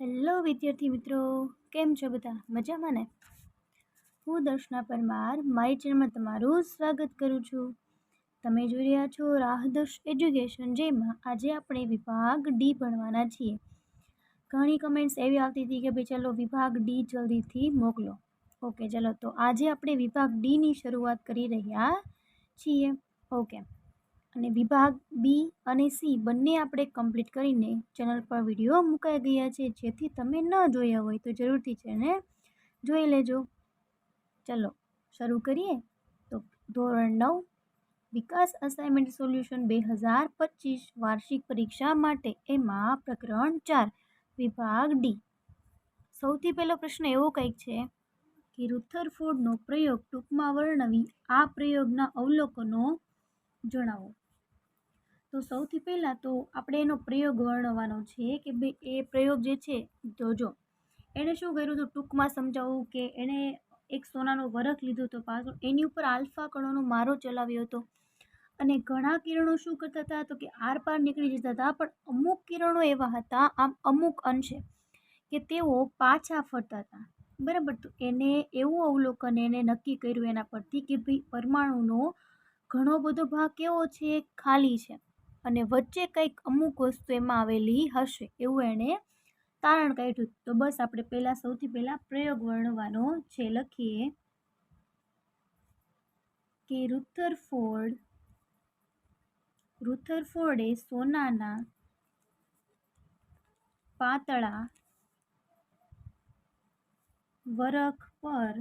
Hello વિદ્યાર્થી મિત્રો, કેમ છો બધા? મજામાં ને? હું દર્શના પરમાર મારી ચેનલમાં તમારું સ્વાગત કરું છું. તમે જોઈ રહ્યા છો રાહદર્શ એજ્યુકેશન, જેમાં આજે આપણે વિભાગ ડી ભણવાના છીએ. ઘણી કમેન્ટ્સ એવી આવતી હતી કે ભાઈ ચલો વિભાગ ડી જલ્દીથી મોકલો. ઓકે, ચલો તો આજે આપણે વિભાગ ડીની શરૂઆત કરી રહ્યા છીએ. ઓકે, અને વિભાગ બી અને સી બંને આપણે કમ્પ્લીટ કરીને ચેનલ પર વિડીયો મુકાઈ ગયા છે. જેથી તમે ન જોયા હોય તો જરૂરથી ચેનલ જોઈ લેજો. ચલો શરૂ કરીએ. તો ધોરણ 9 વિકાસ અસાઇનમેન્ટ સોલ્યુશન 2025 વાર્ષિક પરીક્ષા માટે, એમાં પ્રકરણ 4 વિભાગ ડી. સૌથી પહેલો પ્રશ્ન એવો કંઈક છે કે રુથરફોર્ડનો પ્રયોગ ટૂંકમાં વર્ણવી આ પ્રયોગના અવલોકનો જણાવો. તો સૌથી પહેલાં તો આપણે એનો પ્રયોગ વર્ણવવાનો છે કે ભાઈ એ પ્રયોગ જે છે, તો જો એણે શું કર્યું હતું ટૂંકમાં સમજાવવું કે એણે એક સોનાનો વરખ લીધો હતો, પાછળ એની ઉપર આલ્ફા કણોનો મારો ચલાવ્યો હતો. અને ઘણા કિરણો શું કરતા હતા તો કે આર પાર નીકળી જતા હતા, પણ અમુક કિરણો એવા હતા આમ અમુક અંશે કે તેઓ પાછા ફરતા હતા. બરાબર, તો એને એવું અવલોકન એને નક્કી કર્યું એના પરથી કે ભાઈ પરમાણુનો ઘણો બધો ભાગ કેવો છે, ખાલી છે, અને વચ્ચે કંઈક અમુક વસ્તુ એમાં આવેલી હશે એવું એણે તારણ કાઢ્યું. તો બસ આપણે સૌથી પહેલા પ્રયોગ વર્ણવવાનો છે. લખીએ કે રુથરફોર્ડે સોનાના પાતળા વરખ પર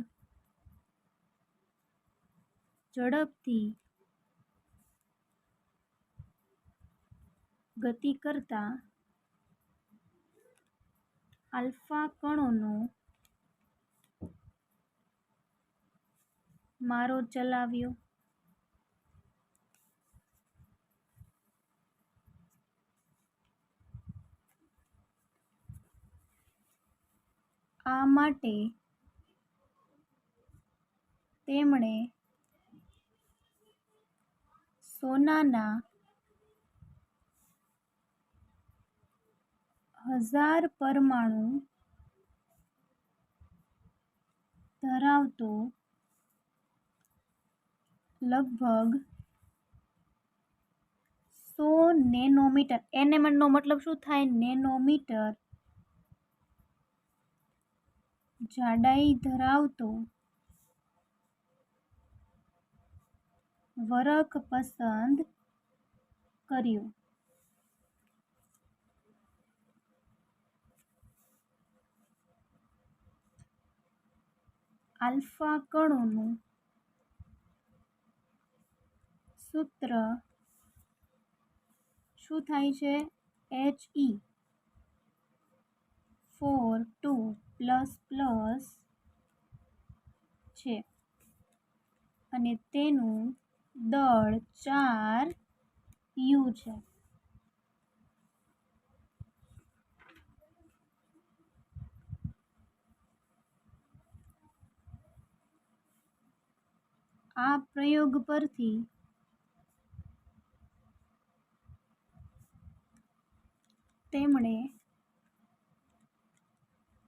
ઝડપથી ગતિ કરતા આલ્ફા કણોનો મારો ચલાવ્યો. આ માટે તેમણે સોનાના 1000 પરમાણુ ધરાવતો લગભગ 100 નેનોમીટર, એનએમનો મતલબ શું થાય? નેનોમીટર જાડાઈ ધરાવતો વરખ પસંદ કર્યો. આલ્ફા કણોનું સૂત્ર શું થાય છે? He42++ છે, અને તેનું દળ 4U છે. આ પ્રયોગ પરથી તેમણે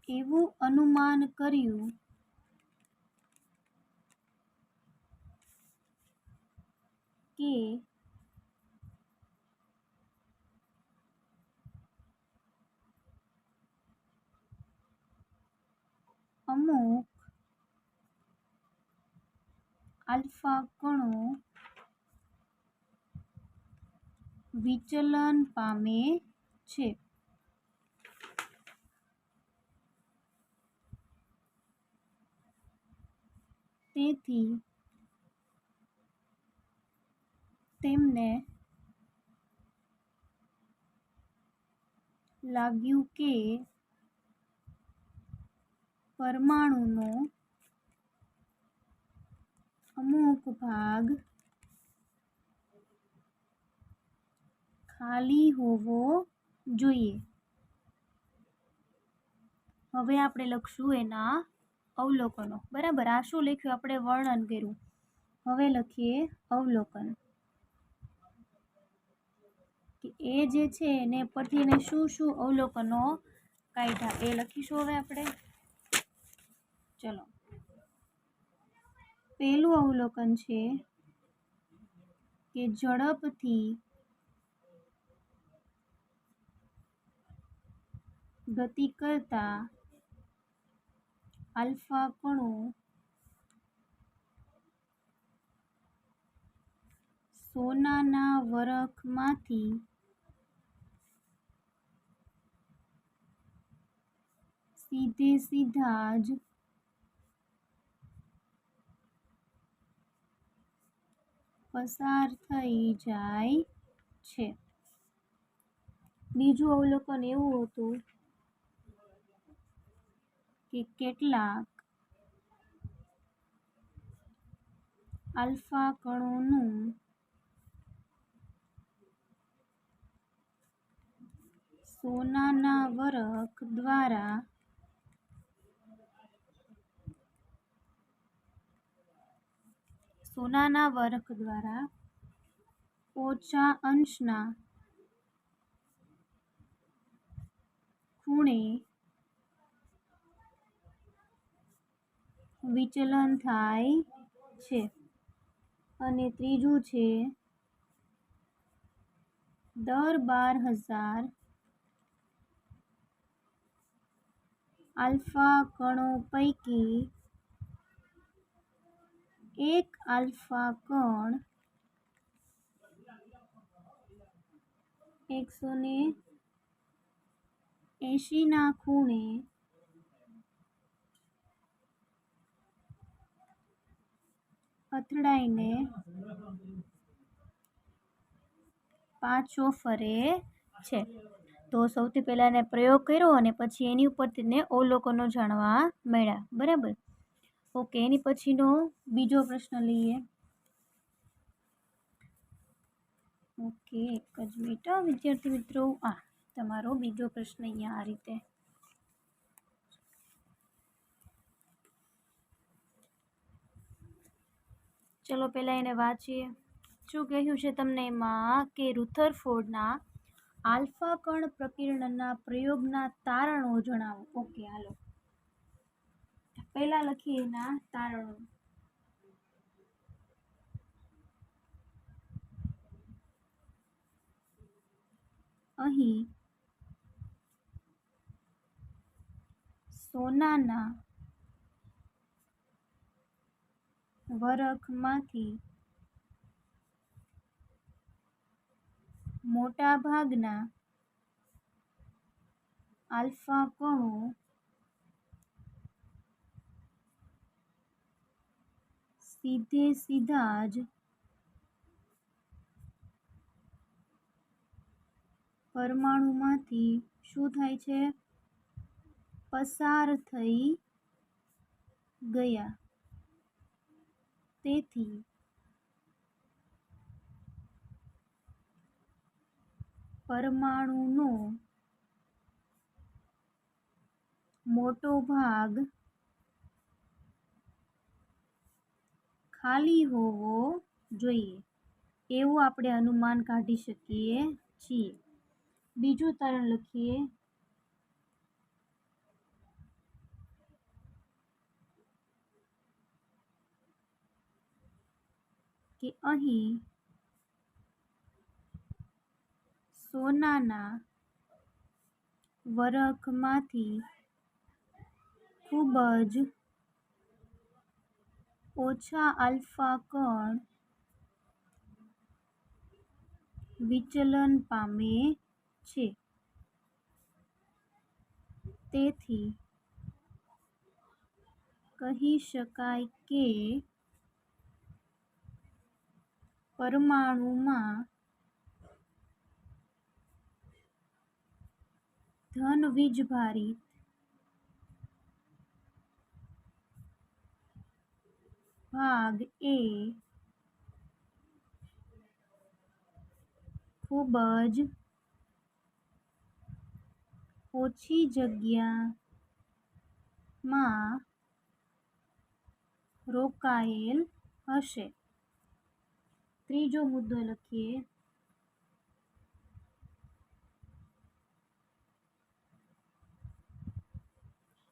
એવું અનુમાન કર્યું કે અમુક આલ્ફા કણો વિચલન પામે છે. તેથી તેમને લાગ્યું કે પરમાણુનો અમુક ભાગ ખાલી હોવો જોઈએ. હવે આપણે લખશું એના અવલોકનો. બરાબર, આ શું લખ્યું? આપણે વર્ણન કર્યું. હવે લખીએ અવલોકન. કે એ જે છે એને પરથી એને શું અવલોકનો કાઢ્યા એ લખીશું હવે આપણે. ચલો, પહેલું અવલોકન છે કે ઝડપથી ગતિ કરતા આલ્ફા કણો સોનાના વરખમાંથી સીધા જ પસાર થઈ જાય છે. બીજું અવલોકન એવું હતું કે કેટલાક આલ્ફા કણોનું સોનાના વરખ દ્વારા ઓછા અંશના ખૂણે વિચલન થાય છે. અને ત્રીજું છે દર 12,000 આલ્ફા કણો પૈકી એક આલ્ફા કણ 180ના ખૂણે અથડાઈને પાછો ફરે છે. તો સૌથી પહેલા એને પ્રયોગ કર્યો અને પછી એની ઉપરથી ને અવલોકનો જાણવા મળ્યા. બરાબર. ઓકે, એની પછીનો બીજો પ્રશ્ન લઈએ. ઓકે, એક જ મિનિટ વિદ્યાર્થી મિત્રો. તમારો બીજો પ્રશ્ન અહીંયા આ રીતે. ચલો પહેલા એને વાંચીએ. શું કહ્યું છે તમને એમાં કે રુથરફોર્ડના આલ્ફા કણ પ્રકીર્ણનના પ્રયોગના તારણો જણાવો. ઓકે, હાલો પહેલા લખીએ એના તારણો. અહીં સોનાના વરખમાંથી મોટા ભાગના આલ્ફા કણો સીધા જ પરમાણુમાંથી શું થાય છે? પસાર થઈ ગયા. તેથી પરમાણુનો મોટો ભાગ ખાલી હોવો જોઈએ એવું આપણે અનુમાન કાઢી શકીએ છીએ. બીજું તારણ લખીએ કે અહીં સોનાના વરખમાંથી ખૂબ જ ઓછા આલ્ફા કણ વિચલન પામે છે. તેથી કહી શકાય કે પરમાણુમાં ધન વીજભારિત ભાગ એ ખૂબ જ ઓછી જગ્યામાં રોકાયેલ હશે. ત્રીજો મુદ્દો લખીએ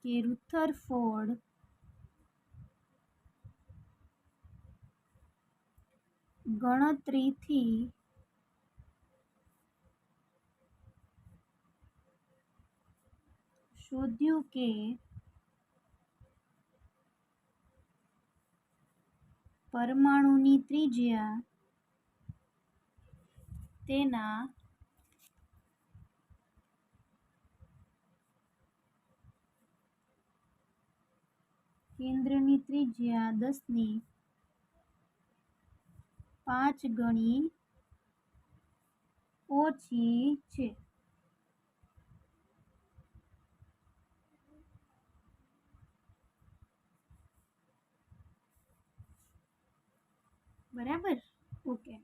કે રુથરફોર્ડ ગણતરીથી શોધ્યું કે પરમાણુની ત્રિજ્યા તેના કેન્દ્રની ત્રિજ્યા 10⁵ ગણી ઓછી છે. બરાબર? ઓકે.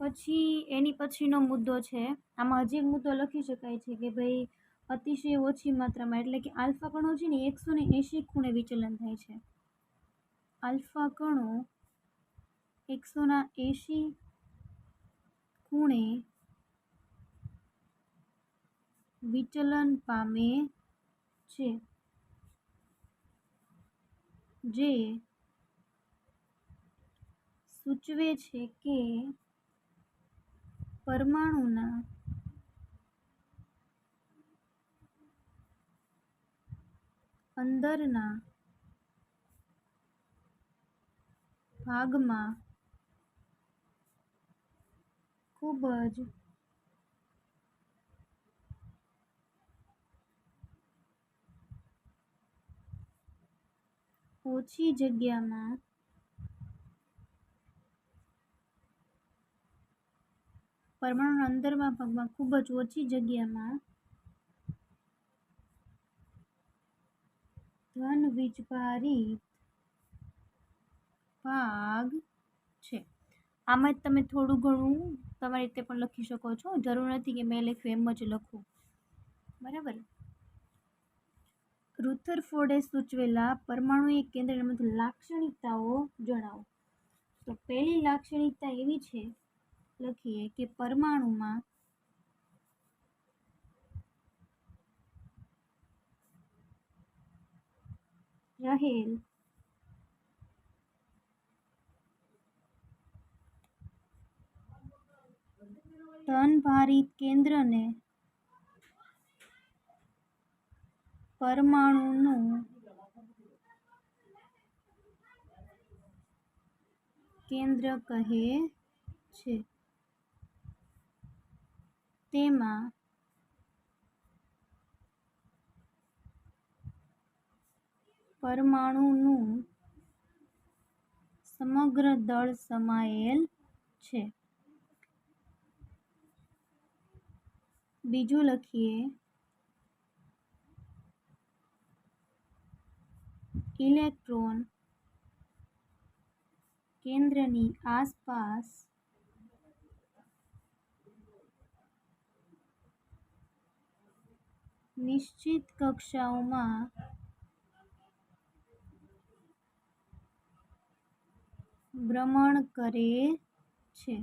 પછી એની પછીનો મુદ્દો છે, આમાં હજી એક મુદ્દો લખી શકાય છે કે ભાઈ અતિશય ઓછી માત્રામાં, એટલે કે આલ્ફા કણો છે ને 180 ખૂણે વિચલન થાય છે. આલ્ફા કણો 180 ખૂણે વિચલન પામે છે, જે સૂચવે છે કે પરમાણુના અંદરના ભાગમાં ખૂબ જ ઓછી જગ્યામાં પરમાણુના અંદરના ભાગમાં ખૂબ જ ઓછી જગ્યામાં ધન વીજભારિત ભાગ છે. આમાં જ તમે થોડું ઘણું તમારી રીતે પણ લખી શકો છો, જરૂર નથી કે મેં લખ્યું એમ જ લખું. બરાબર? રુથરફોર્ડે સૂચવેલા પરમાણુ કેન્દ્રની લાક્ષણિકતાઓ જણાવો. તો પહેલી લાક્ષણિકતા એવી છે, લખીએ કે પરમાણુમાં રહેલ ધનભારિત કેન્દ્રને પરમાણુનું કેન્દ્ર કહે છે. તેમાં પરમાણુનું સમગ્ર દળ સમાયેલ છે. બીજું લખીએ, ઇલેક્ટ્રોન કેન્દ્રની આસપાસ નિશ્ચિત કક્ષાઓમાં ભ્રમણ કરે છે.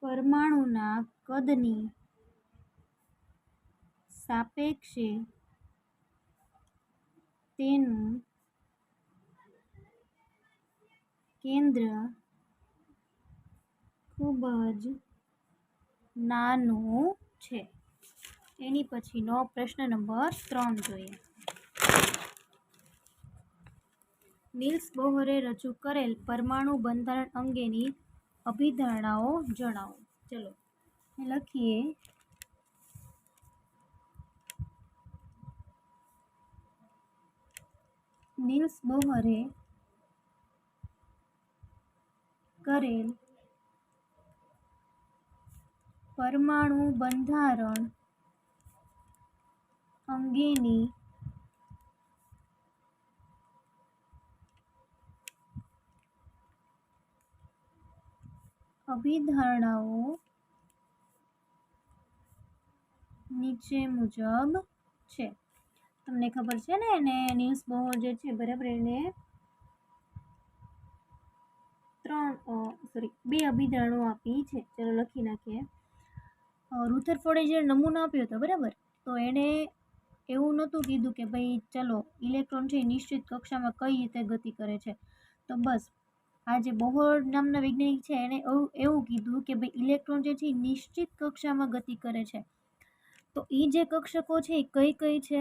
પરમાણુના કદની સાપેક્ષે તેનું કેન્દ્ર ખૂબ જ નાનું છે. એની પછીનો પ્રશ્ન નંબર 3 જોઈએ. નીલ્સ બોહરે રજૂ કરેલ પરમાણુ બંધારણ અંગેની અભિધારણાઓ જણાવો. ચલો લખીએ, નીલ્સ બોહરે કરેલ પરમાણુ બંધારણ અંગેની અભિધારણાઓ નીચે મુજબ છે. તમને ખબર છે ને, એને નીલ્સ બોહર જે છે, બરાબર, એને બે અભિધારણો આપી છે. ચલો લખી નાખીએ. રુથરફોર્ડે જે નમૂનો આપ્યો હતો બરાબર, તો એણે એવું નહોતું કીધું કે ભાઈ ચલો ઇલેક્ટ્રોન છે એ નિશ્ચિત કક્ષામાં કઈ રીતે ગતિ કરે છે. તો બસ આ જે બોહર નામના વૈજ્ઞાનિક છે એણે એવું કીધું કે ભાઈ ઇલેક્ટ્રોન જે છે એ નિશ્ચિત કક્ષામાં ગતિ કરે છે. તો એ જે કક્ષકો છે એ કઈ કઈ છે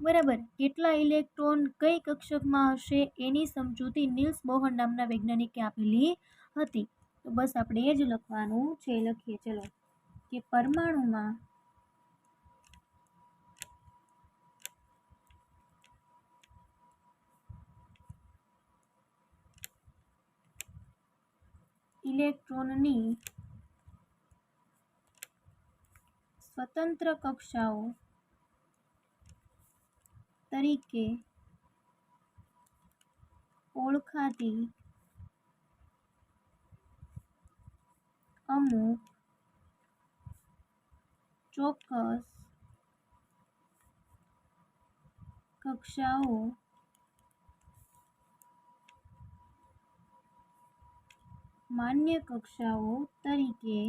બરાબર, કેટલા ઇલેક્ટ્રોન કઈ કક્ષકમાં હશે એની સમજૂતી નિલ્સ બોહર નામના વૈજ્ઞાનિકે આપેલી હતી. તો બસ આપણે એ જ લખવાનું છે. લખીએ ચલો કે પરમાણુમાં ઇલેક્ટ્રોનની સ્વતંત્ર કક્ષાઓ તરીકે ઓળખાતી અમુક ચોક્કસ કક્ષાઓ માન્ય કક્ષાઓ તરીકે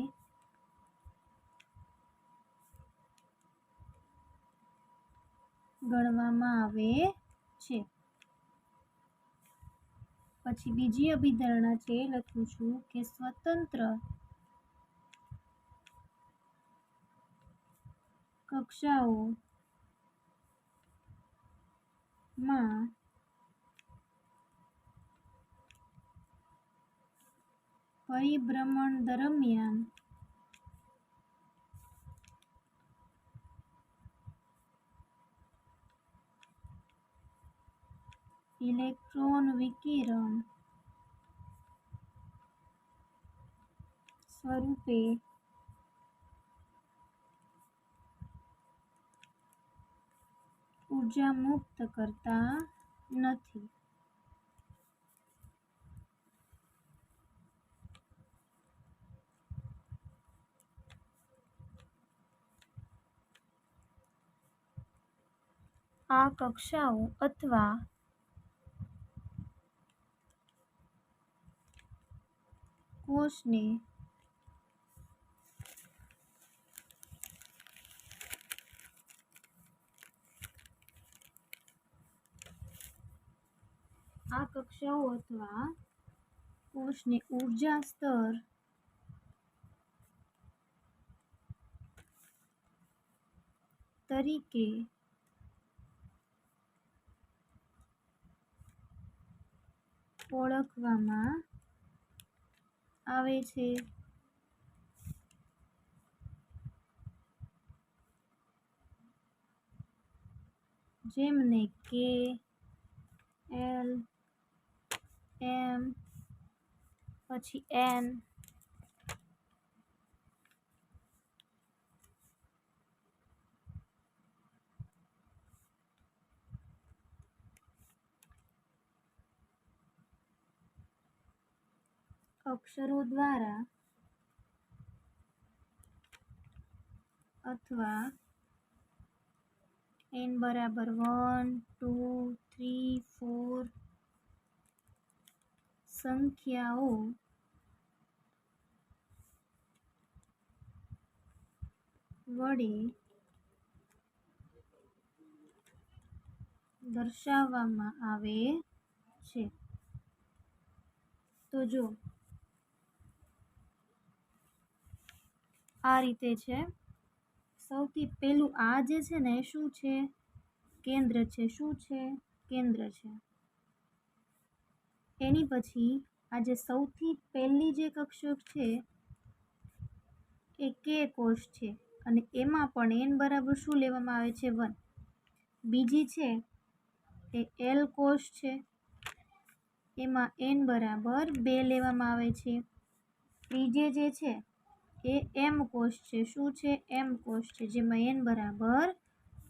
ગણવામાં આવે છે. પછી બીજી અભિધારણા છે, લખું છું કે સ્વતંત્ર કક્ષાઓ માં પરિભ્રમણ દરમિયાન ઇલેક્ટ્રોન વિકિરણ સ્વરૂપે ઊર્જા મુક્ત કરતા નથી. આ કક્ષાઓ અથવા કોષને ઊર્જા સ્તર તરીકે ઓળખવામાં આવે છે. જેમને કે એલ એમ પછી એન અક્ષરો દ્વારા અથવા n બરાબર 1, 2, 3, 4 સંખ્યાઓ વડે દર્શાવવામાં આવે છે. તો જો આ રીતે છે. સૌથી પહેલું આ જે છે ને શું છે? કેન્દ્ર છે. શું છે? કેન્દ્ર છે. એની પછી આ જે સૌથી પહેલી જે કક્ષક છે એ કે કોષ છે અને એમાં પણ n બરાબર શું લેવામાં આવે છે? 1. બીજી છે એ એલ કોષ છે, એમાં n બરાબર 2 લેવામાં આવે છે. ત્રીજે જે છે એ એમ કોષ છે. શું છે? એમ કોષ છે, જેમાં n બરાબર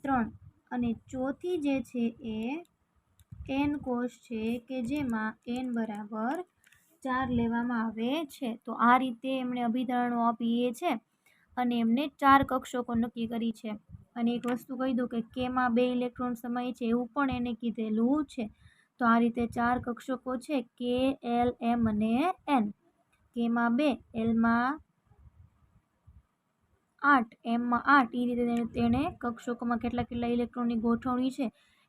3. અને ચોથી જે છે એ એન કોષ છે કે જેમાં n બરાબર 4 લેવામાં આવે છે. તો આ રીતે એમણે અભિધારણો આપી છે અને એમને 4 કક્ષકો નક્કી કરી છે. અને એક વસ્તુ કહી દઉં કે કેમાં 2 ઇલેક્ટ્રોન સમાય છે એવું પણ એને કીધેલું છે. તો આ રીતે 4 કક્ષકો છે, કે, એલ, એમ અને એન. કેમાં 2, એલમાં 8 એમમાં 8 એ રીતે તેણે કક્ષકોમાં કેટલા કેટલા ઇલેક્ટ્રોનની ગોઠવણી છે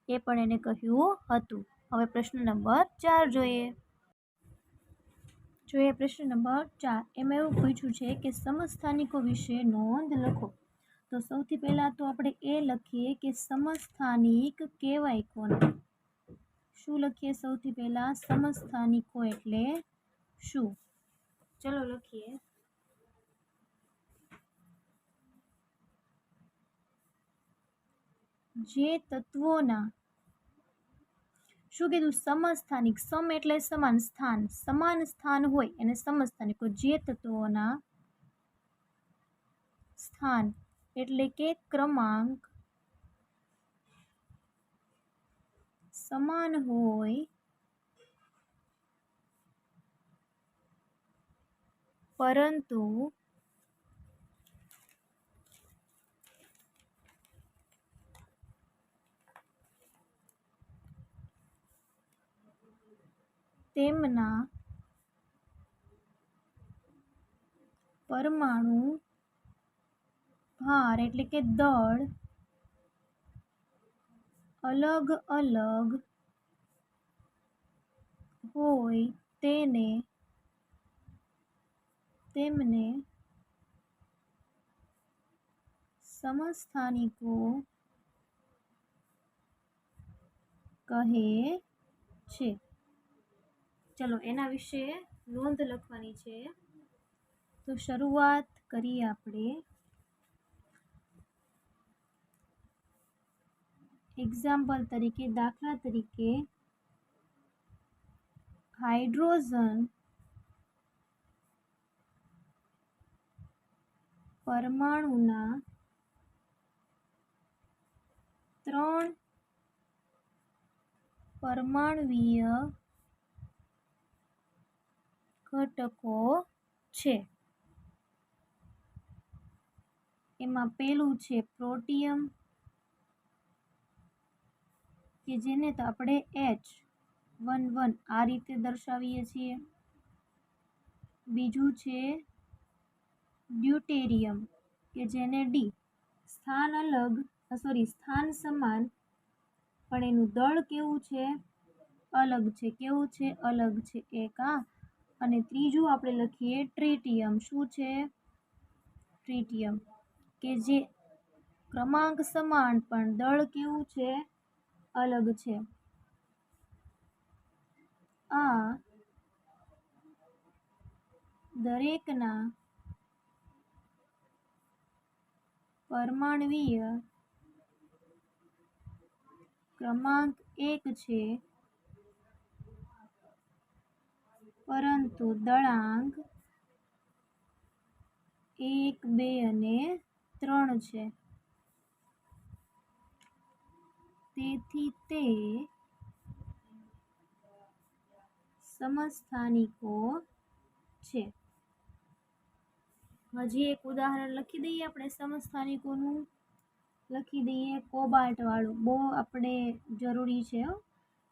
એ પણ એને કહ્યું હતું. હવે પ્રશ્ન નંબર 4 જોઈએ. પ્રશ્ન નંબર 4. એમાં એવું પૂછ્યું છે કે સમસ્થાનિકો વિશે નોંધ લખો. તો સૌથી પહેલા તો આપણે એ લખીએ કે સમસ્થાનિક કહેવાય કોને. શું લખીએ સૌથી પહેલા? સમસ્થાનિકો એટલે શું? ચલો લખીએ. જે તત્વોના, શું કીધું? સમસ્થાનિક. સમ એટલે સમાન, સ્થાન સમાન સ્થાન હોય એને સમસ્થાનિકો. જે તત્વોના સ્થાન એટલે કે ક્રમાંક સમાન હોય પરંતુ તેમના પરમાણુ ભાર એટલે કે દળ અલગ અલગ હોય તેમને સમસ્થાનિકો કહે છે. ચલો એના વિશે નોંધ લખવાની છે. તો શરૂઆત કરીએ આપણે. એક્ઝામ્પલ તરીકે, દાખલા તરીકે, હાઇડ્રોજન પરમાણુના 3 પરમાણ્વીય ઘટકો છે. એમાં પહેલું છે પ્રોટિયમ, કે જેને તો આપણે H11 આ રીતે દર્શાવીએ છીએ. બીજું છે ડ્યુટેરિયમ, કે જેને D. સ્થાન સમાન પણ એનું દળ કેવું છે? અલગ છે. કેવું છે? અલગ છે. એક આ. અને ત્રીજું આપણે લખીએ ટ્રિટિયમ. શું છે? ટ્રિટિયમ, કે જે ક્રમાંક સમાન પણ દળ કેવું છે? અલગ છે. આ દરેકના પરમાણ્વીય ક્રમાંક 1 છે પરંતુ દળાંક 1, 2 અને 3 છે. તેથી તે સમસ્થાનિકો છે. હજી એક ઉદાહરણ લખી દઈએ આપણે સમસ્થાનિકોનું. લખી દઈએ કોબાલ્ટ વાળું. બહુ આપણે જરૂરી છે,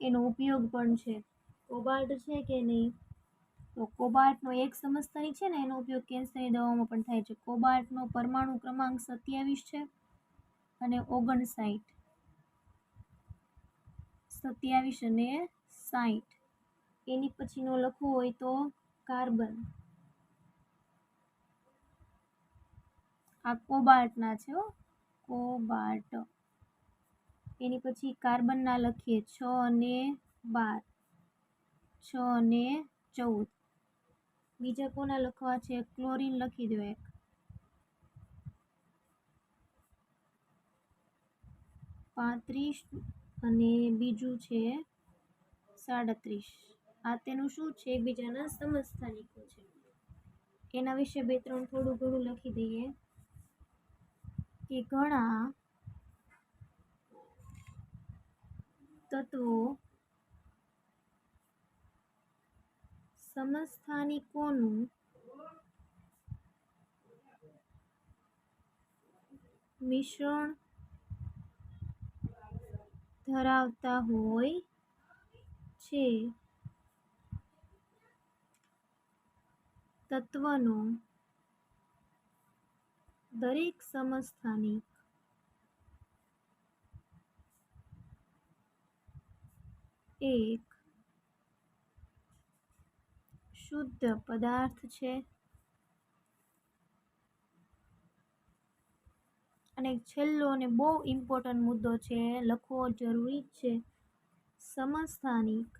એનો ઉપયોગ પણ છે. કોબાલ્ટ છે કે નહીં? તો કોબાલ્ટનો એક સમસ્થાનિક છે ને, એનો ઉપયોગ કેન્સરની દવામાં પણ થાય છે. કોબાલ્ટનો પરમાણુ ક્રમાંક 27 છે અને 59. 27 અને 60. એની પછીનો લખવો હોય તો કાર્બન. આ કોબાલ્ટના છે. કોબાલ્ટ. એની પછી કાર્બનના લખીએ 6 અને 12, 6 અને 14. બીજા કોના લખવા છે? ક્લોરીન લખી દો એક. 35 અને બીજું છે 37. આ તેનું શું છે? એકબીજાના સમસ્થાનિકો છે. એના વિશે 2-3 થોડું ઘણું લખી દઈએ કે ઘણા તત્વો સમસ્થાનિકોનું મિશ્રણ ધરાવતા હોય છે. તત્વનો દરેક સમસ્થાનિક એક શુદ્ધ પદાર્થ છે અને છેલ્લો અને બહુ ઇમ્પોર્ટન્ટ મુદ્દો છે, લખવો જરૂરી જ છે. સમસ્થાનિક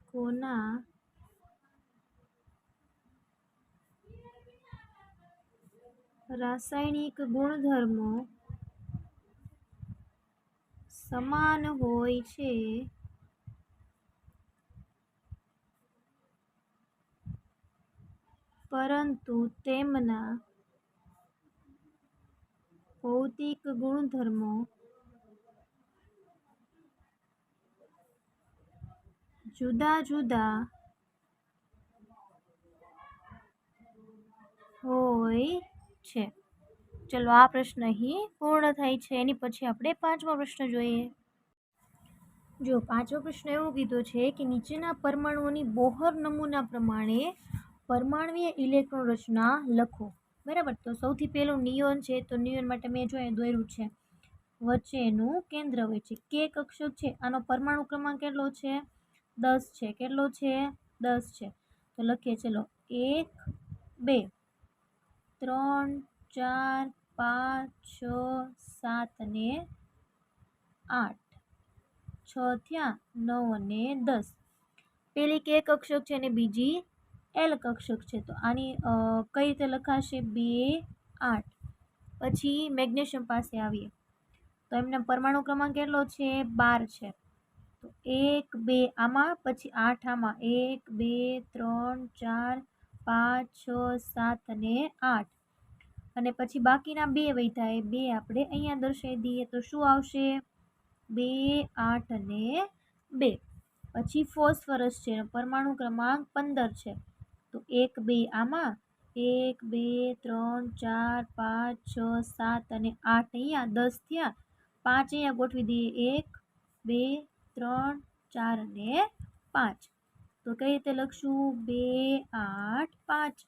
કોના રાસાયણિક ગુણધર્મો સમાન હોય છે પરંતુ તેમના ભૌતિક ગુણધર્મો જુદા જુદા હોય છે. ચલો આ પ્રશ્ન અહીં પૂર્ણ થાય છે. એની પછી આપણે 5મો પ્રશ્ન જોઈએ. જો 5મો પ્રશ્ન એવો કીધો છે કે નીચેના પરમાણુઓની બોહર નમૂના પ્રમાણે પરમાણ્વીય ઇલેક્ટ્રોન રચના લખો. બરાબર, તો સૌથી પહેલું નિયોન છે, તો નિયોન માટે મેં જોઈએ દોર્યું છે, વચ્ચેનું કેન્દ્ર હોય છે. કે કક્ષક છે, આનો પરમાણુ ક્રમાંક કેટલો છે? 10 છે. કેટલો છે? 10 છે. તો લખીએ ચલો 1 2 3 4 5 6 7 અને 8 6 થયા 9 અને 10. પેલી કે કક્ષક છે અને બીજી એલ કક્ષક છે. તો આની કઈ રીતે લખાશે? 2 8. પછી મેગ્નેશિયમ પાસે આવીએ તો એમનો પરમાણુ ક્રમાંક કેટલો છે? 12 છે. તો 1 2 આમાં, પછી 8 આમાં, 1 2 3 4 5 6 7 અને 8. અને પછી બાકીના 2 વધ્યા, એ 2 આપણે અહીંયા દર્શાવી દઈએ તો શું આવશે? 2 8 અને 2. પછી ફોસ્ફરસ છે, પરમાણુ ક્રમાંક 15 છે. તો 1 2 આમાં, 1 2 3 4 5 6 7 અને 8 અહીંયા, 10 થયા, 5 અહીંયા ગોઠવી દઈએ, 1 2 3 4 અને 5. તો કઈ રીતે લખશું? 2 8 5.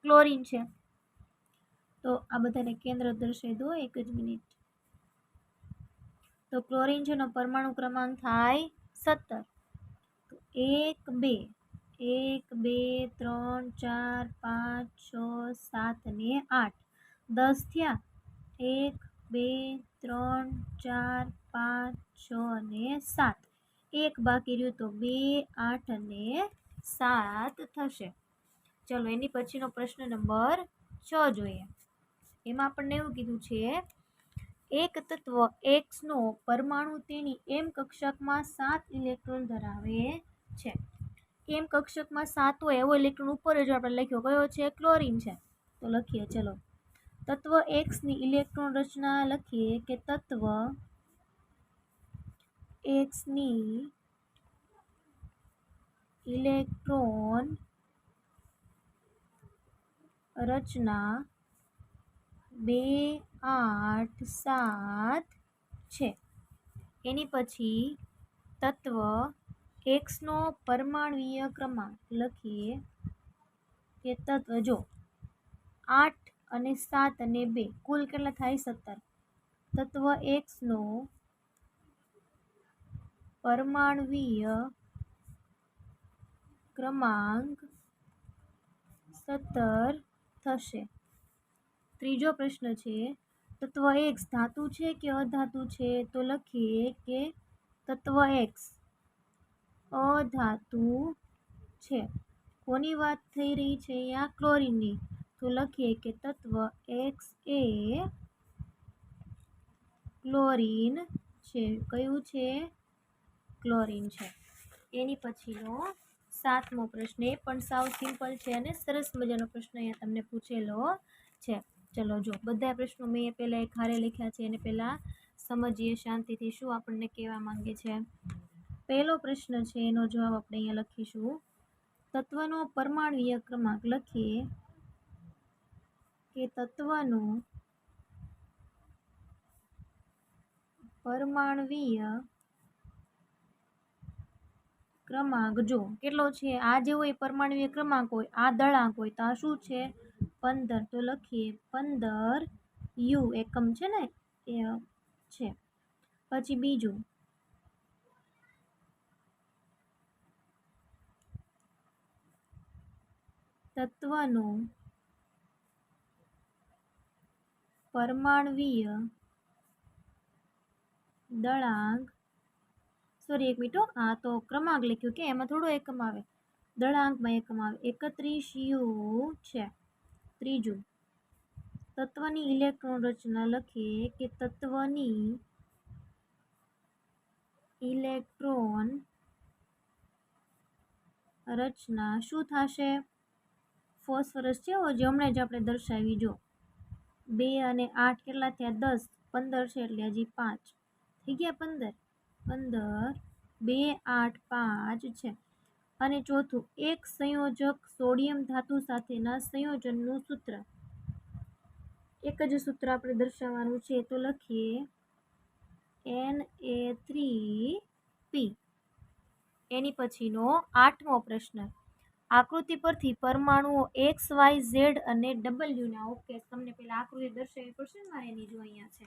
ક્લોરીન છે, તો આ બધાને કેન્દ્ર દર્શાવી દો. એક જ મિનિટ. તો ક્લોરીન છે નો પરમાણુ ક્રમાંક થાય 17. તો 1 2 1 2 3 4 5 6 7 અને 8. 10 થયા, 1 2 3 4 5 6 અને 7. એક બાકી રહ્યું, તો 2 8 અને 7 થશે. ચલો એની પછીનો પ્રશ્ન નંબર 6 જોઈએ. એમાં આપણને એવું કીધું છે, એક તત્વ X નો પરમાણુ તેની M કક્ષકમાં 7 ઇલેક્ટ્રોન ધરાવે છે. M કક્ષકમાં 7 હોય એવો ઇલેક્ટ્રોન ઉપર જ આપણે લખ્યો, કયો છે? ક્લોરીન છે. તો લખીએ ચલો. તત્વ X ની ઇલેક્ટ્રોન રચના લખીએ કે તત્વ X ની ઇલેક્ટ્રોન રચના 2 8 7 છે. એની પછી તત્વ X નો પરમાણ્વીય ક્રમાંક લખીએ કે તત્વ જો 8 અને 7 અને 2 કુલ કેટલા થાય? 17. તત્વ X નો પરમાણ્વીય ક્રમાંક 17 થશે. ત્રીજો પ્રશ્ન છે, તત્વ X ધાતુ છે કે અધાતુ છે? તો લખીએ કે તત્વ X અધાતુ છે. કોની વાત થઈ રહી છે અહીંયા? ક્લોરીનની. તો લખીએ કે તત્વ X એ ક્લોરીન છે. કયું છે? ક્લોરીન છે. એની પછીનો 7મો પ્રશ્ન, એ પણ સાવ સિમ્પલ છે અને સરસ મજાનો પ્રશ્ન અહીંયા તમને પૂછેલો છે. ચલો જો બધા પ્રશ્નો મેં પહેલા એક હારે લખ્યા છે, એને પહેલા સમજીએ શાંતિથી શું આપણને કહેવા માંગે છે. પહેલો પ્રશ્ન છે, એનો જવાબ આપણે અહીંયા લખીશું. તત્વનો પરમાણ્વીય ક્રમાંક લખીએ કે તત્વનો પરમાણ્વીય ક્રમાંક જો કેટલો છે, આ જે હોય પરમાણ્વીય ક્રમાંક હોય, આ દળાંક હોય, તો આ શું છે 15, તો લખીએ 15 યુ એકમ છે ને એ છે. પછી બીજું તત્વનું પરમાણ્વીય દળાંક, સોરી એક મિનિટ, આ તો ક્રમાંક લખ્યું કે એમાં થોડો એકમ આવે, દળાંકમાં એકમ આવે, 31 યુ છે. ત્રીજું તત્વની ઇલેક્ટ્રોન રચના લખીએ કે તત્વની ઇલેક્ટ્રોન રચના શું થશે, ફોસ્ફરસ છે જે હમણાં જ આપણે દર્શાવી, જો 2 અને 8 કેટલા થયા 10, 15 છે એટલે હજી 5 થઈ ગયા, 15 2 8 5 છે. અને ચોથું એક સંયોજક સોડિયમ ધાતુ સાથેના સંયોજનનું સૂત્ર, એક જ સૂત્ર આપણે દર્શાવવાનું છે, તો લખીએ Na3P. એની પછીનો 8મો પ્રશ્ન, આકૃતિ પરથી પરમાણુઓ X, Y, Z અને W ના, ઓકે તમને પેલા આકૃતિ દર્શાવવી પડશે ને મારે એની, જો અહીંયા છે,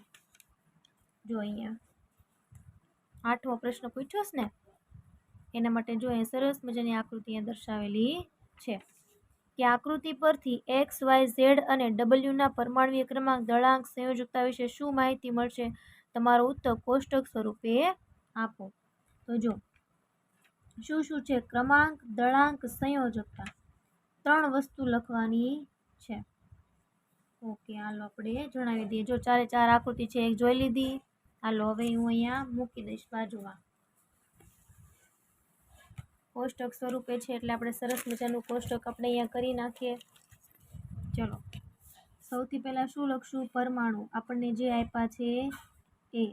જો અહીંયા 8મો પ્રશ્ન પૂછ્યો છે ને, એના માટે જો અહીંયા સરસ મજાની આકૃતિ અહીંયા દર્શાવેલી છે કે આકૃતિ પરથી X, Y, Z અને W ના પરમાણ્વીય ક્રમાંક, દળાંક, સંયોજકતા વિશે શું માહિતી મળશે, તમારો ઉત્તર કોષ્ટક સ્વરૂપે આપો. તો જો શું શું છે, ક્રમાંક, દળાંક, સંયોજકતા, 3 વસ્તુ લખવાની છે. ઓકે હાલો આપણે જણાવી દઈએ, જો 4 આકૃતિ છે, એક જોઈ લીધી. હાલો હવે હું અહીંયા મૂકી દઈશ બાજુમાં, કોષ્ટક સ્વરૂપે છે એટલે આપણે સરસ મજાનું કોષ્ટક આપણે અહીંયા કરી નાખીએ. ચલો સૌથી પહેલા શું લખશું, પરમાણુ આપણને જે આપ્યા છે એ,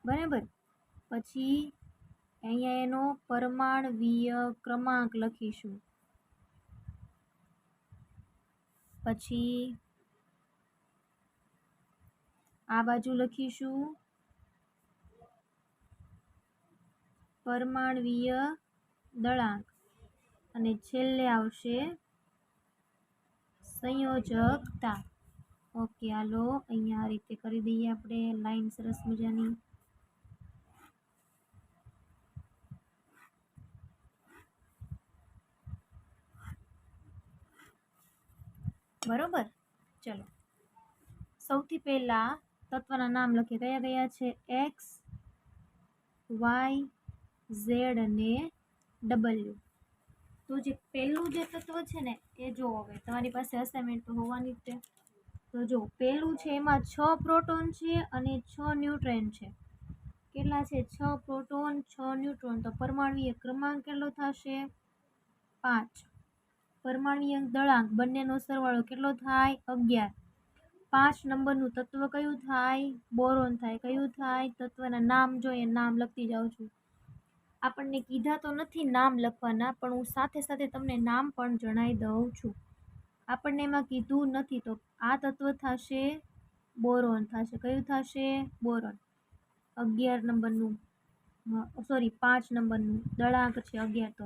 બરાબર. પછી અહીંયા એનો પરમાણ્વીય ક્રમાંક લખીશું. પછી આ બાજુ લખીશું પરમાણ્વીય દળાંક અને છેલ્લે આવશે સંયોજકતા. ઓકે હાલો અહીંયા આ રીતે કરી દઈએ આપણે લાઈન સરસ મજાની. બરોબર. ચલો સૌથી પહેલા તત્વના નામ લખીએ, કયા કયા છે, એક્સ, વાય, ઝેડ અને ડબલ્યુ. તો જે પહેલું જે તત્વ છે ને એ જો, હવે તમારી પાસે અસાઇનમેન્ટ તો હોવાની જ છે. તો જો પહેલું છે એમાં 6 પ્રોટોન છે અને 6 ન્યુટ્રોન છે. કેટલા છે, 6 પ્રોટોન 6 ન્યુટ્રોન. તો પરમાણ્વીય ક્રમાંક કેટલો થશે 5. પરમાણ્વીય દળાંક બંનેનો સરવાળો કેટલો થાય 11. 5 નંબરનું તત્વ કયું થાય, બોરોન થાય. કયું થાય, તત્વના નામ જોઈએ, નામ લખતી જાઉં છું. આપણને કીધા તો નથી નામ લખવાના, પણ હું સાથે સાથે તમને નામ પણ જણાવી દઉં છું. આપણને એમાં કીધું નથી, તો આ તત્વ થશે બોરોન થશે. કયું થશે, બોરોન. 11 નંબરનું, સોરી 5 નંબરનું દળાંક છે 11. તો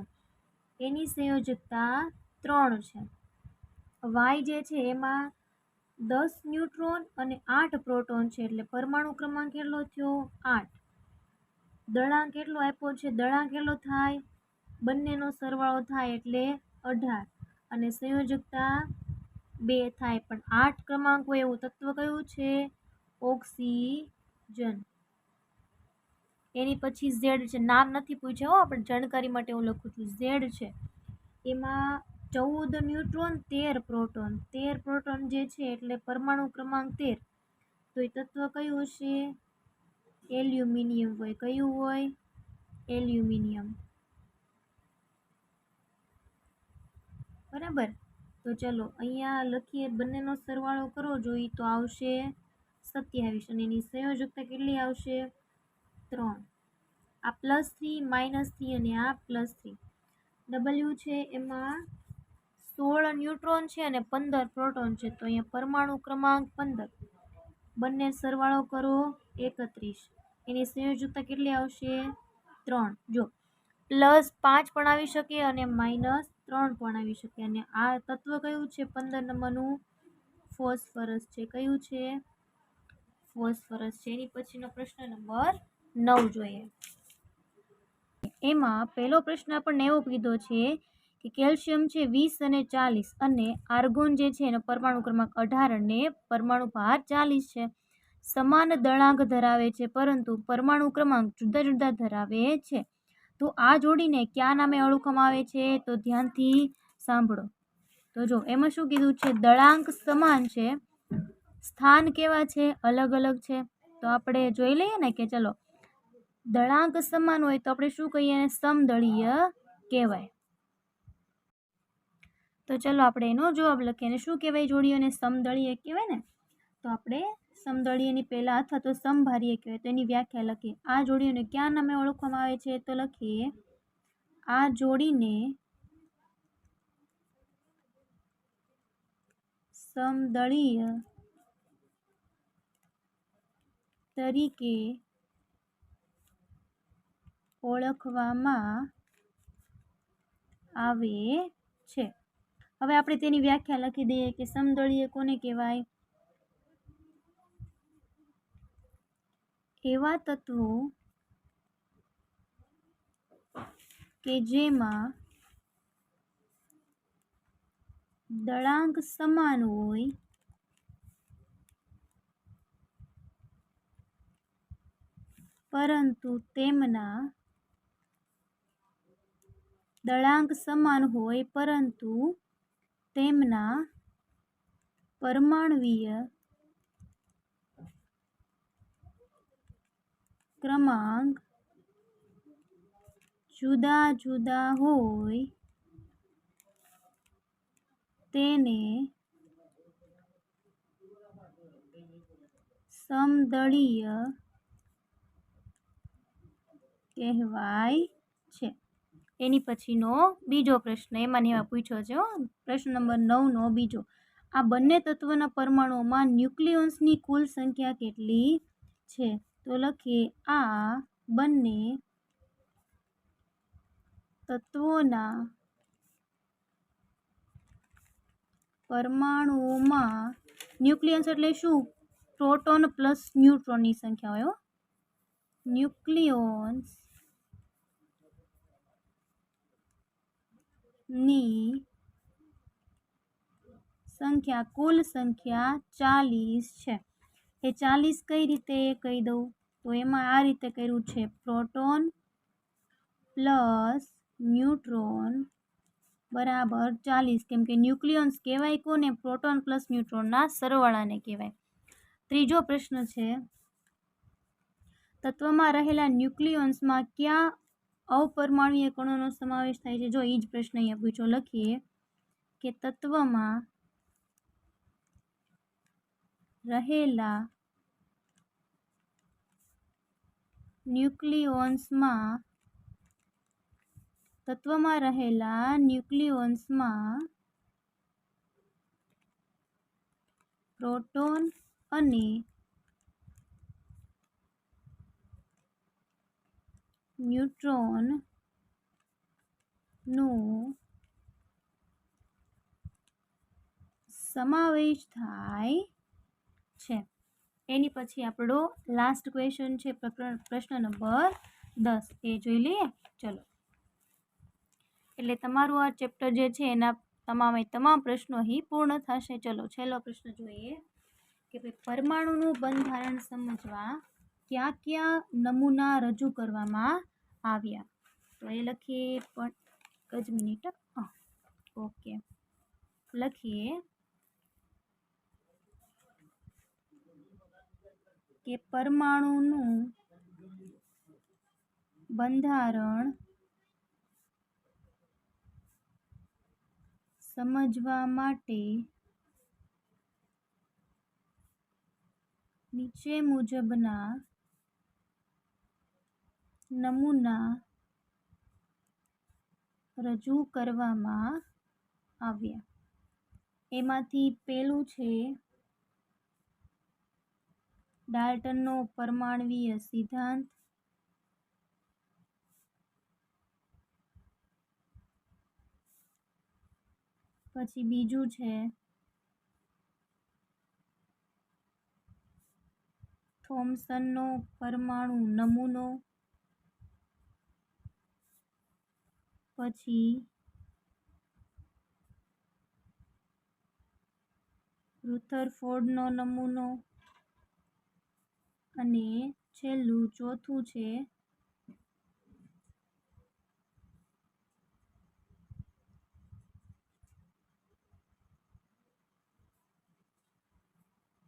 એની સંયોજકતા 3 છે. વાય જે છે એમાં 10 ન્યુટ્રોન અને 8 પ્રોટોન છે, એટલે પરમાણુ ક્રમાંક કેટલો થયો 8. દળાંક કેટલો આપ્યો છે, દળાંક કેટલો થાય, બંનેનો સરવાળો થાય એટલે 18 અને સંયોજકતા 2 થાય. પણ 8 ક્રમાંક હોય એવું તત્વ કયું છે, ઓક્સિજન. એની પછી ઝેડ છે, નામ નથી પૂછ્યા હો, આપણે જાણકારી માટે હું લખું છું. ઝેડ છે એમાં 14 ન્યુટ્રોન 13 પ્રોટોન. 13 પ્રોટોન જે છે એટલે પરમાણુ ક્રમાંક 13. તો એ તત્વ કયું હશે, એલ્યુમિનિયમ હોય. કયું હોય, એલ્યુમિનિયમ. બરાબર. તો ચલો અહીંયા લખીએ, બંનેનો સરવાળો કરો જોઈએ તો આવશે 27 અને એની સંયોજકતા કેટલી આવશે 3. આ +3 -3 અને આ +3. ડબલ્યુ છે એમાં 16 ન્યુટ્રોન છે અને 15 પ્રોટોન છે. તો અહીંયા પરમાણુ ક્રમાંક 15, બંને સરવાળો કરો 31 એની સંયોજકતા કેટલી આવશે? 3. જો +5 પણ આવી શકે અને -3 પણ આવી શકે. અને આ તત્વ કયું છે? 15 નંબરનું ફોસ્ફરસ છે. કયું છે? ફોસ્ફરસ છે. એની પછીનો પ્રશ્ન નંબર 9 જોઈએ. એમાં પહેલો પ્રશ્ન આપણને એવો કીધો છે કે કેલ્શિયમ છે 20 અને 40 અને આર્ગોન જે છે એનો પરમાણુ ક્રમાંક 18 અને પરમાણુ ભાર 40 છે. સમાન દળાંક ધરાવે છે પરંતુ પરમાણુ ક્રમાંક જુદા જુદા ધરાવે છે. તો આ જોડીને કયા નામે ઓળખવામાં આવે છે? તો ધ્યાનથી સાંભળો. તો જો એમાં શું કીધું છે? દળાંક સમાન છે, સ્થાન કેવા છે? અલગ અલગ છે. તો આપણે જોઈ લઈએ ને કે ચલો દળાંક સમાન હોય તો આપણે શું કહીએ? સમદળીય કહેવાય. તો ચલો આપણે એનો જવાબ લખીએ. અને શું કહેવાય જોડીઓને? સમદળીય કહેવાય ને. તો આપણે સમદળીયની પહેલા અથવા તો સમભારીય કહેવાય. તો એની વ્યાખ્યા લખીએ. આ જોડીઓને કયા નામે ઓળખવામાં આવે છે? તો લખીએ આ જોડીને સમદળીય તરીકે ઓળખવામાં આવે છે. હવે આપણે તેની વ્યાખ્યા લખી દઈએ કે સમદળીય કોને કહેવાય? એવા તત્વો કે જેમાં દળાંક સમાન હોય પરંતુ તેમના પરમાણ્વીય ક્રમાંક જુદા જુદા હોય તેને સમદળીય કહેવાય છે. એની પછીનો બીજો પ્રશ્ન એમાં પૂછ્યો છે. પ્રશ્ન નંબર 9 નો બીજો. આ બંને તત્વના પરમાણુઓમાં ન્યુક્લિયોન્સની કુલ સંખ્યા કેટલી છે? તો લખીએ આ બંને તત્વોના પરમાણુઓમાં ન્યુક્લિયન્સ એટલે શું? પ્રોટોન પ્લસ ન્યુટ્રોનની સંખ્યા હોય. ન્યુક્લિયોન્સ ની સંખ્યા કુલ સંખ્યા 40 છે. એ 40 કઈ રીતે કહી દઉં? તો એમાં આ રીતે કર્યું છે. પ્રોટોન પ્લસ ન્યુટ્રોન બરાબર 40. કેમ કે ન્યુક્લિયોન્સ કહેવાય કોને? પ્રોટોન પ્લસ ન્યુટ્રોનના સરવાળાને કહેવાય. ત્રીજો પ્રશ્ન છે તત્વમાં રહેલા ન્યુક્લિયોન્સમાં કયા અપરમાણ્વીય કણોનો સમાવેશ થાય છે? જો એ જ પ્રશ્ન અહીંયા પૂછો. લખીએ કે તત્વમાં રહેલા ન્યુક્લિયોન્સમાં પ્રોટોન અને ન્યુટ્રોનનો સમાવેશ થાય છે. એની પછી આપણો લાસ્ટ ક્વેશ્ચન છે પ્રશ્ન નંબર 10. એ જોઈ લઈએ. ચલો એટલે તમારું આ ચેપ્ટર જે છે એના તમામ પ્રશ્નો અહીં પૂર્ણ થશે. ચલો છેલ્લો પ્રશ્ન જોઈએ કે પરમાણુનું બંધારણ સમજવા કયા કયા નમૂના રજૂ કરવામાં આવ્યા? તો એ લખીએ. પણ એક જ મિનિટ. ઓકે લખીએ કે પરમાણુનું બંધારણ સમજવા માટે નીચે મુજબના નમૂના રજૂ કરવામાં આવ્યા. એમાંથી પહેલું છે ડાલ્ટનનો પરમાણ્વીય સિદ્ધાંત, પછી બીજું છે થોમ્સનનો પરમાણુ નમૂનો, પછી રુથરફોર્ડનો નમૂનો, અને છેલ્લું ચોથું છે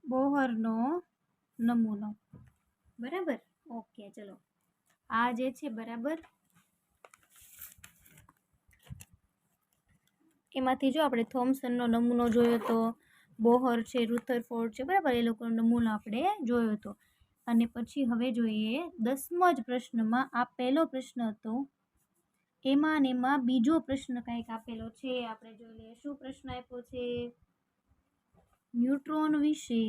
બોહરનો નમૂનો. બરાબર, ઓકે. ચલો, આ જે છે બરાબર, એમાંથી જો આપણે થોમ્સનનો નમૂનો જોયો તો, બોહર છે, રુથરફોર્ડ છે, બરાબર, એ લોકોનો નમૂનો આપણે જોયો હતો. અને પછી હવે જોઈએ 10મા જ પ્રશ્નમાં, આ પહેલો પ્રશ્ન હતો, એમાં બીજો પ્રશ્ન કંઈક આપેલો છે, આપણે જોઈ લઈએ શું પ્રશ્ન આપ્યો છે. ન્યુટ્રોન વિશે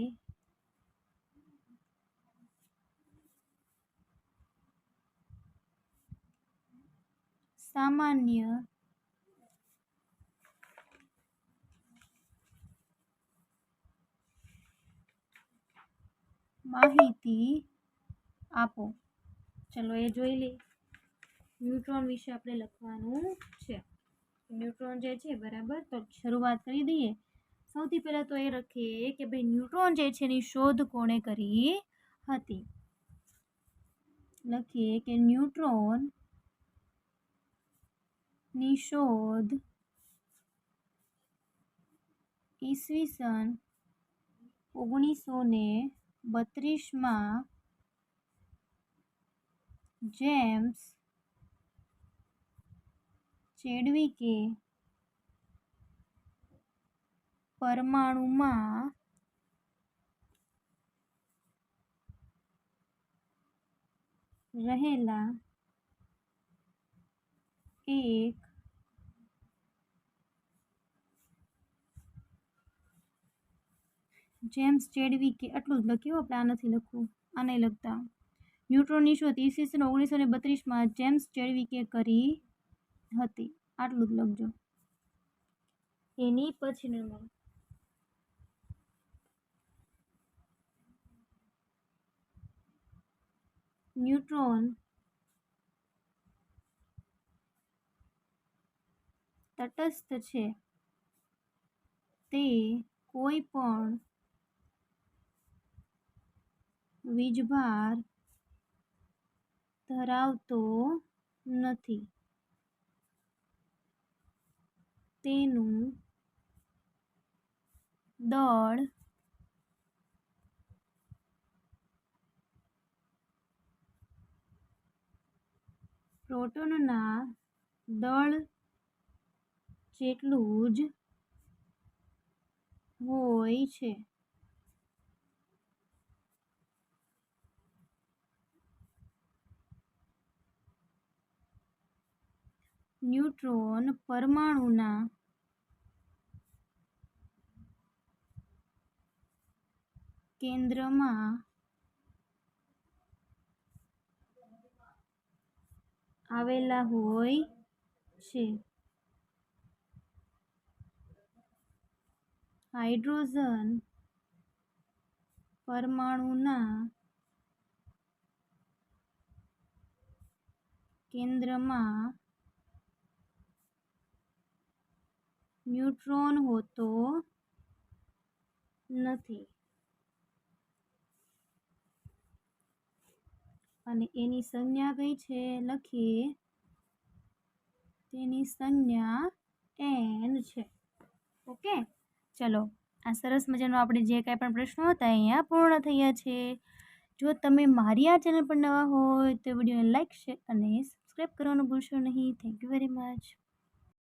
સામાન્ય માહિતી આપો. ચલો એ જોઈ લઈએ. ન્યુટ્રોન વિશે આપણે લખવાનું છે. ન્યુટ્રોન જે છે બરાબર, તો શરૂઆત કરી દઈએ. સૌથી પહેલા તો એ લખીએ કે ભાઈ ન્યુટ્રોન જે છે એની શોધ કોણે કરી હતી. લખીએ કે ન્યુટ્રોન ની શોધ ઈસવીસન 1932માં જેમ્સ ચેડવિકે પરમાણુમાં રહેલા એક જેમ્સ ચેડવિકે, આટલું જ લખ્યું, આપણે આ નથી લખવું, આ નહીં લખતા. ન્યુટ્રોનની શોધ ઈસવીસન 1932માં જેમ્સ ચેડવિકે કરી હતી, આટલું જ લખજો. એની પછી ન્યુટ્રોન તટસ્થ છે, તે કોઈ પણ વીજભાર ધરાવતો નથી. તેનું દળ પ્રોટોનના દળ જેટલું જ હોય છે. ન્યુટ્રોન પરમાણુના કેન્દ્રમાં આવેલા હોય છે. હાઇડ્રોજન પરમાણુના કેન્દ્રમાં ન્યુટ્રોન હોતો નથી, અને એની સંજ્ઞા કઈ છે લખીએ. તેની સંજ્ઞા n છે. ઓકે, ચલો, આ સરસ મજાનો આપણે જે કાંઈ પણ પ્રશ્નો હતા અહીંયા પૂર્ણ થયા છે. જો તમે મારી આ ચેનલ પર નવા હોય તો વિડીયોને લાઈક, શેર અને સબસ્ક્રાઈબ કરવાનું ભૂલશો નહીં. Thank you very much.